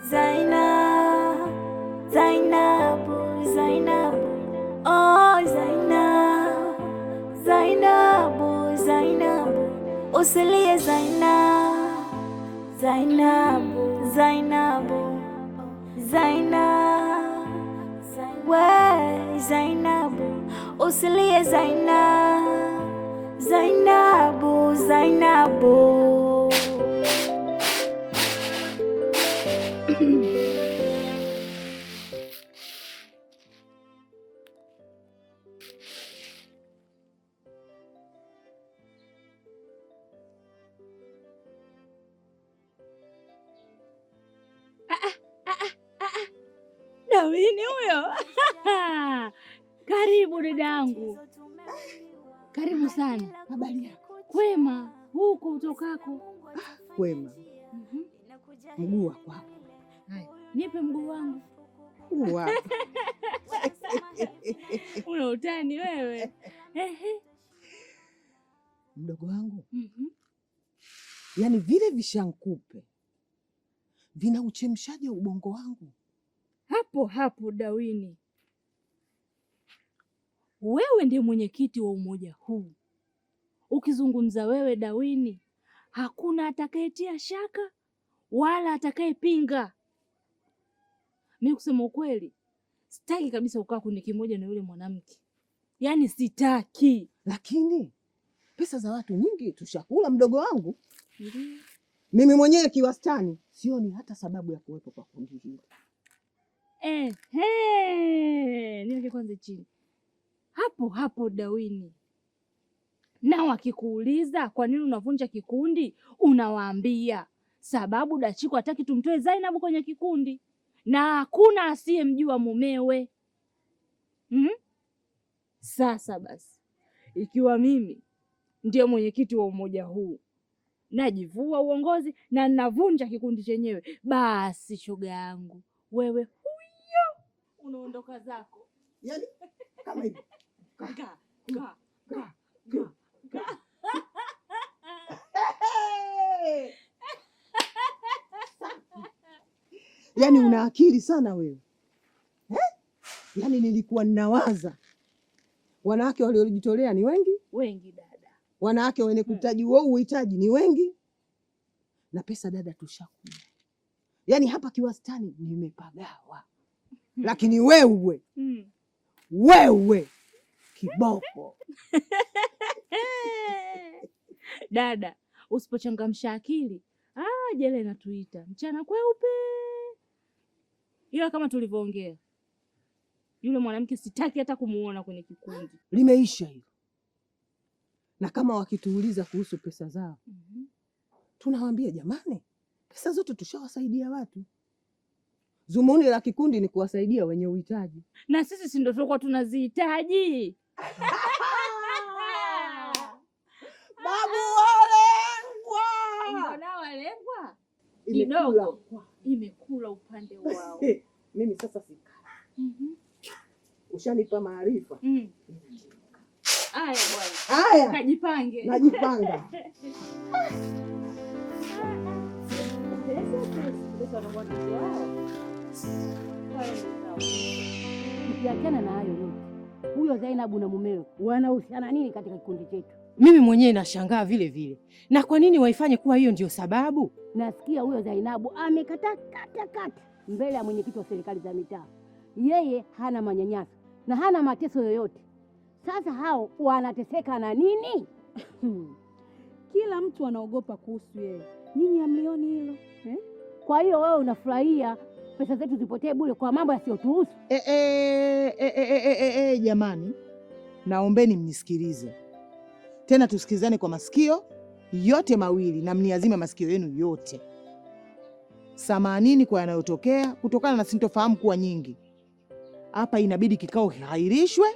Zainab, Zainabu, Zainabu, oh Zainab, Zainabu, Zainabu, usilie Zainab, Zainabu, Zainabu, Zainab, we Zainabu, usilie Zainab, Zainabu, Zainabu. Dawini huyo. Karibu dadangu, karibu sana. Habari yako? Kwema, huko utokako? Kwema. Mguu wako hapo. Haya, nipe mguu wangu. Hapa. Una utani wewe. Mdogo wangu. Yaani vile vishankupe vina uchemshaji wa ubongo wangu. Hapo hapo Dawini, wewe ndiye mwenyekiti wa umoja huu. Ukizungumza wewe Dawini, hakuna atakayetia shaka wala atakayepinga. Mimi kusema ukweli, sitaki kabisa ukaa kundi kimoja na yule mwanamke, yaani sitaki. Lakini pesa za watu nyingi tushakula mdogo wangu. Mimi mwenyewe kiwastani sioni hata sababu ya kuwepo kwa kundi hili. Niweke kwanza chini hapo hapo Dawini, na wakikuuliza kwa nini unavunja kikundi, unawaambia sababu Dachiko hataki tumtoe Zainabu kwenye kikundi na hakuna asiyemjua mumewe. Sasa basi, ikiwa mimi ndiyo mwenyekiti wa umoja huu, najivua uongozi na ninavunja kikundi chenyewe, basi shoga yangu wewe huyo unaondoka zako. Yaani kama hivi. Ka. Yaani una akili sana wewe. Yaani nilikuwa ninawaza wanawake waliojitolea ni wengi dada. Wanawake wenye kutaji wao uhitaji ni wengi. Na pesa dada tushakula. Yaani hapa kiwastani nimepagawa. Lakini wewe kiboko. Dada, usipochangamsha akili, jela inatuita mchana kweupe. Ila kama tulivyoongea, yule mwanamke sitaki hata kumuona kwenye kikundi. Limeisha hilo. Na kama wakituuliza kuhusu pesa zao, tunawaambia jamani, pesa zote tushawasaidia watu. Zumuni la kikundi ni kuwasaidia wenye uhitaji. Na sisi si ndio tulikuwa tunazihitaji. Babu walengwa. Mbona walengwa? Kidogo imekula upande wao. Mimi sasa sika. Ushanipa maarifa. Haya bwana. Haya. Kajipange. Najipanga. Ukiachana na hayo yote, huyo Zainabu na mumewe wanahusiana nini katika kikundi chetu? Mimi mwenyewe nashangaa vile vile. Na kwa nini waifanye kuwa hiyo ndio sababu? Nasikia huyo Zainabu amekata mbele ya mwenyekiti wa serikali za mitaa. Yeye hana manyanyaso na hana mateso yoyote. Sasa hao wanateseka na nini? Kila mtu anaogopa kuhusu yeye. Nyinyi hamlioni hilo? Kwa hiyo wewe unafurahia pesa zetu zipotee bure kwa mambo yasiyotuhusu? Jamani, naombeni mnisikilize. Tena tusikilizane kwa masikio yote mawili na mniazime masikio yenu yote. Samanini kwa yanayotokea kutokana na sintofahamu kuwa nyingi. Hapa inabidi kikao kihairishwe.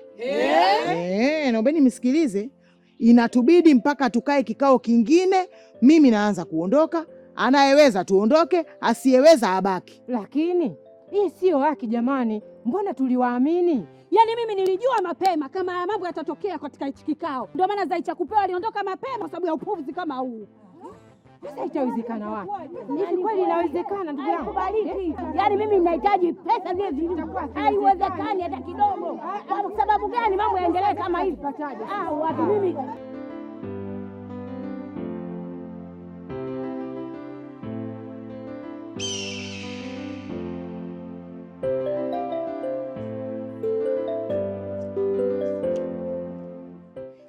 Naombeni mnisikilize. Inatubidi mpaka tukae kikao kingine. Mimi naanza kuondoka. Anayeweza tuondoke, asiyeweza abaki. Lakini hii sio haki jamani. Mbona tuliwaamini? Yaani mimi nilijua mapema kama haya mambo yatatokea katika hichi kikao. Ndio maana Zaicha kupewa aliondoka mapema kwa sababu ya upuuzi kama huu. Sasa itawezekana wapi? Hivi kweli inawezekana ndugu yangu? Kubaliki. Yaani mimi ninahitaji pesa zile zilivyo. Haiwezekani hata kidogo. Kwa sababu gani mambo yaendelee kama hivi? Wapi mimi?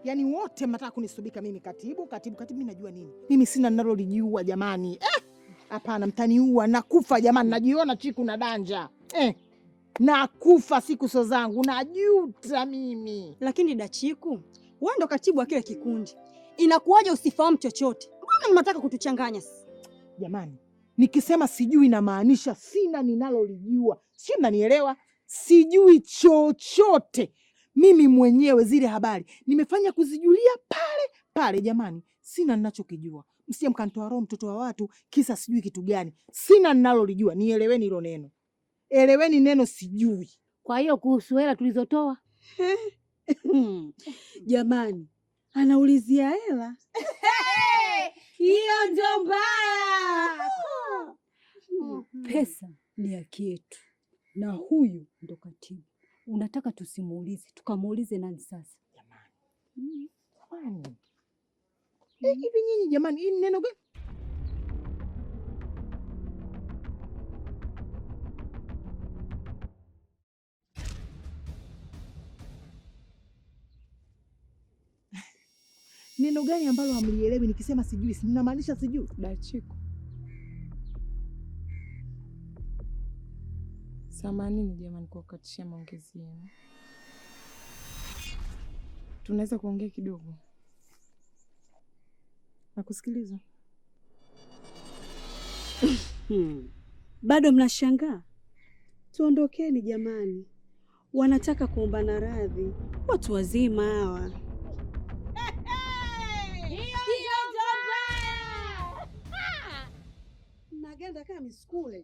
Yaani wote mnataka kunisubika mimi katibu. Mimi najua nini? Mimi sina ninalolijua jamani. Hapana, mtaniua, nakufa jamani, najiona chiku na danja. Nakufa siku so zangu, najuta mimi. Lakini Dachiku, wewe ndo katibu wa kile kikundi. Inakuwaje usifahamu chochote? Mbona mnataka kutuchanganya? Jamani, nikisema sijui namaanisha sina ninalolijua. Sio, mnanielewa? Sijui chochote. Mimi mwenyewe zile habari nimefanya kuzijulia pale jamani. Sina ninachokijua. Msije mkanitoa roho mtoto wa watu kisa sijui kitu gani. Sina ninalolijua. Nieleweni hilo neno. Eleweni neno sijui. Kwa hiyo kuhusu hela tulizotoa Jamani, anaulizia hela. Hiyo ndio mbaya. Pesa ni haki yetu. Na huyu ndo katibu. Unataka tusimuulize, tukamuulize nani sasa? Jamani. Hivi nyinyi jamani, hii neno gani? Neno gani ambalo hamlielewi nikisema sijui? Si ninamaanisha sijui. Dachiku, samanini jamani kwa kukatisha maongezi yenu. Tunaweza kuongea kidogo? Nakusikiliza. Bado mnashangaa? Tuondokeni jamani. Wanataka kuombana radhi. Watu wazima hawa. Nagenda kama miskule.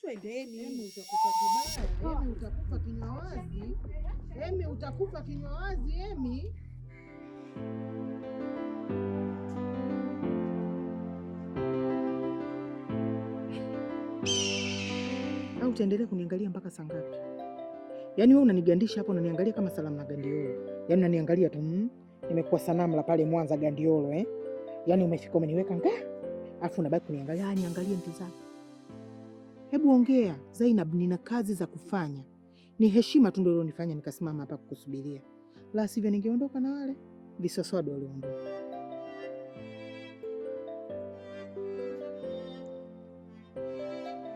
Twendeni. Utakufa kibaya. Utakufa kinywa wazi. Utakufa kinywa wazi. Au utaendelea kuniangalia mpaka saa ngapi? Yaani wewe unanigandisha hapo, unaniangalia kama salamu na gandiolo. Yaani unaniangalia tu, nimekuwa sanamu la pale Mwanza gandiolo Yaani umefika umeniweka afu unabaki kuniangalia, niangalie mtizamo. Hebu ongea, Zainab, nina kazi za kufanya. Ni heshima tu ndio ilionifanya nikasimama hapa kukusubiria. La sivyo ningeondoka na wale visoswado walioondoka.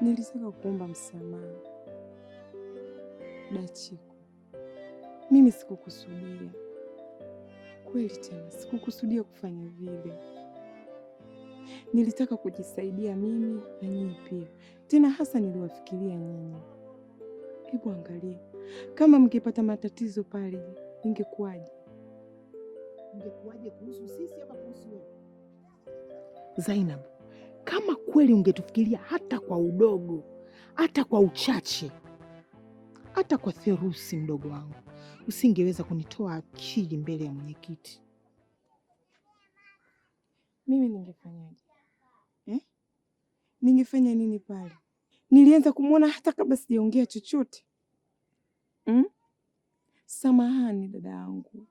Nilitaka kuomba msamaha. Dachiku, mimi sikukusudia. Kweli tena, sikukusudia kufanya vile. Nilitaka kujisaidia mimi na nyinyi pia. Tena hasa niliwafikiria nyinyi. Hebu angalia, kama mngepata matatizo pale, ingekuwaje? Ingekuwaje kuhusu sisi ama kuhusu wewe? Zainab, kama kweli ungetufikiria hata kwa udogo, hata kwa uchache, hata kwa therusi, mdogo wangu, usingeweza kunitoa akili mbele ya mwenyekiti. Mimi ningefanyaje? Ningefanya nini pale? Nilianza kumwona hata kabla sijaongea chochote. Samahani dada yangu.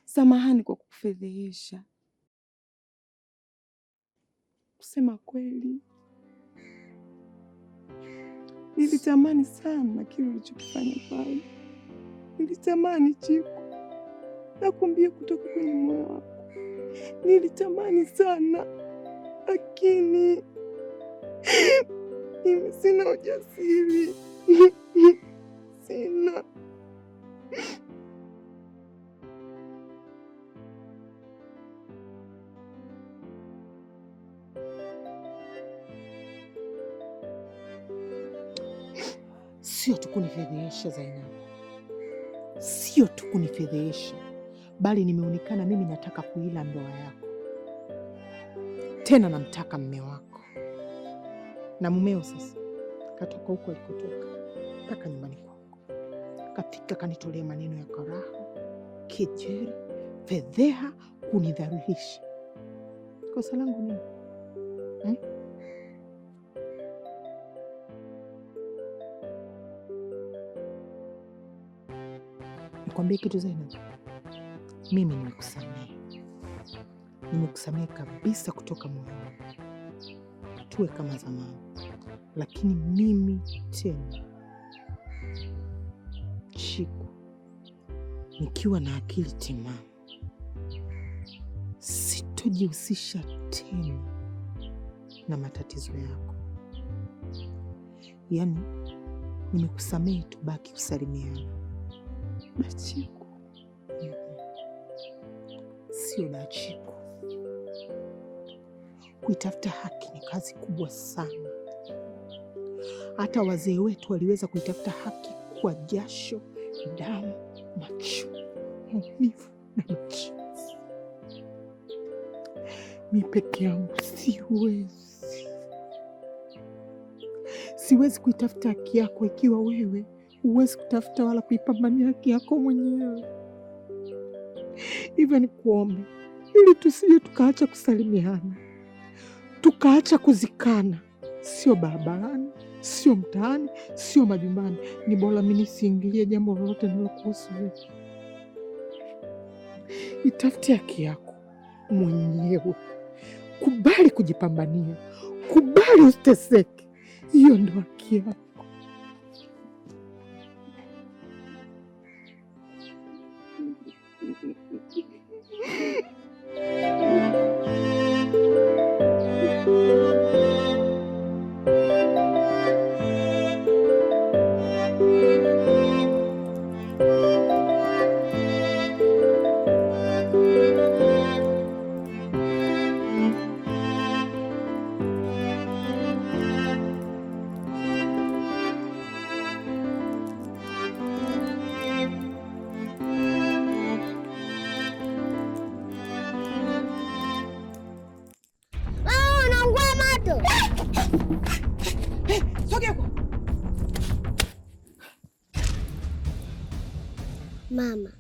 Samahani kwa kukufedhehesha. Kusema kweli, nilitamani sana kile ulichokifanya pale. Nilitamani Chiku. Nakwambia kutoka kwenye moyo wako. Nilitamani sana. Lakini mimi sina ujasiri. Sina. Sio tu kunifedhehesha Zainab, sio tu kunifedhehesha, bali nimeonekana mimi nataka kuila ndoa yako. Tena namtaka mme wako na mumeo. Sasa katoka huko alikotoka mpaka nyumbani kwako, kafika kanitolea maneno ya karaha, kejeli, fedheha, kunidhalilisha. Kosa langu nini? Nikwambie kitu Zainab, mimi nimekusamehe kabisa kutoka moyoni, tuwe kama zamani. Lakini mimi tena Chiku, nikiwa na akili timamu, sitojihusisha tena na matatizo yako. Yaani nimekusamehe, tubaki kusalimiana. Dachiku, sio Dachiku. Kuitafuta haki ni kazi kubwa sana. Hata wazee wetu waliweza kuitafuta haki kwa jasho, damu, machozi, maumivu na machozi. Mi peke yangu siwezi kuitafuta haki yako ikiwa wewe huwezi kutafuta wala kuipambania haki yako mwenyewe. Hivyo nikuombe, ili tusije tukaacha kusalimiana, tukaacha kuzikana, sio barabarani, sio mtaani, sio majumbani. Ni bora mimi nisiingilie jambo lolote linalokuhusu wewe. Itafute haki yako mwenyewe, kubali kujipambania, kubali usiteseke. Hiyo ndo haki yako. Mama,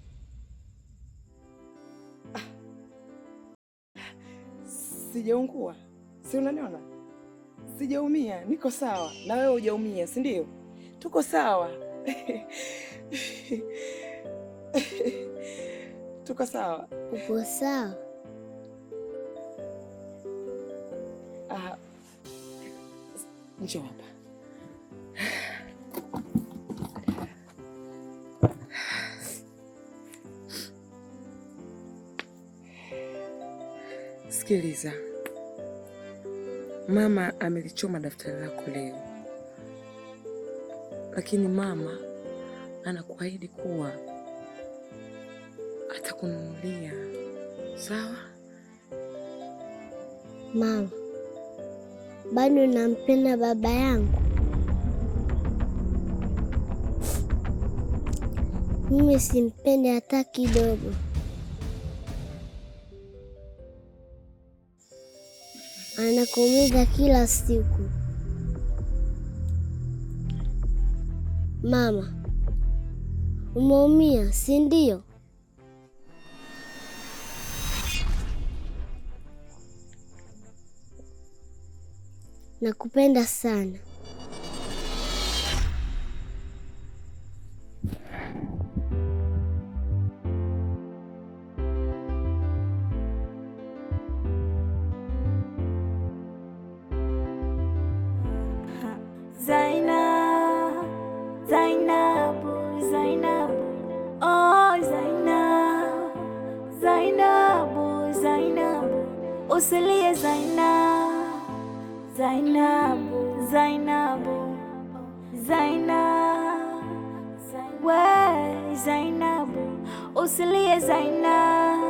sijaungua, si unaniona? Sijaumia, niko sawa. Na wewe hujaumia, si ndio? Tuko sawa. Tuko sawa. upo sawa? Njoo hapa. Sikiliza, mama amelichoma daftari lako leo, lakini mama anakuahidi kuwa atakununulia. Sawa? Mama, bado nampenda baba yangu. Mimi simpendi hata kidogo. Anakuumiza kila siku. Mama, umeumia, si ndio? Nakupenda sana. Usilie Zainabu, we Zainabu, usilie Zainabu.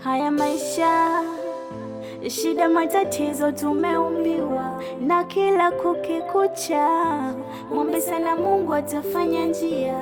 Haya maisha shida matatizo tumeumbiwa, na kila kukikucha mwombe sana Mungu atafanya njia.